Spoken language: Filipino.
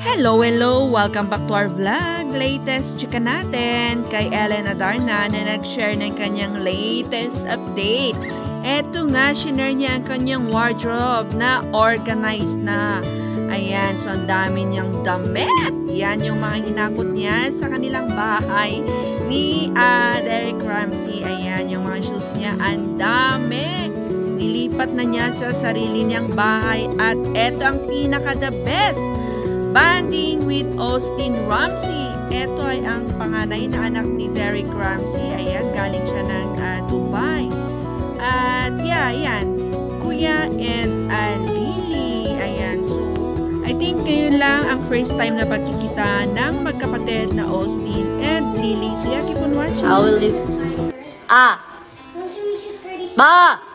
Hello! Welcome back to our vlog. Latest chika natin kay Ellen Adarna na nag-share ng kanyang latest update. Eto nga, shinare niya ang kanyang wardrobe na organized na. Ayan, so ang dami niyang damit. Yan yung mga hinakot niya sa kanilang bahay ni Derek Ramsey. Ayan, yung mga shoes niya, ang dami. Nilipat na niya sa sarili niyang bahay at eto ang pinaka-the best. Banding with Austin Ramsey. Ito ay ang panganay na anak ni Derek Ramsey. Ayan, galing siya ng Dubai. At yeah, ayan. Kuya and Lily. Ayan, so I think ngayon lang ang first time na pagkikita ng magkapatid na Austin and Lily. So yeah, keep on watching. I will leave. Ma!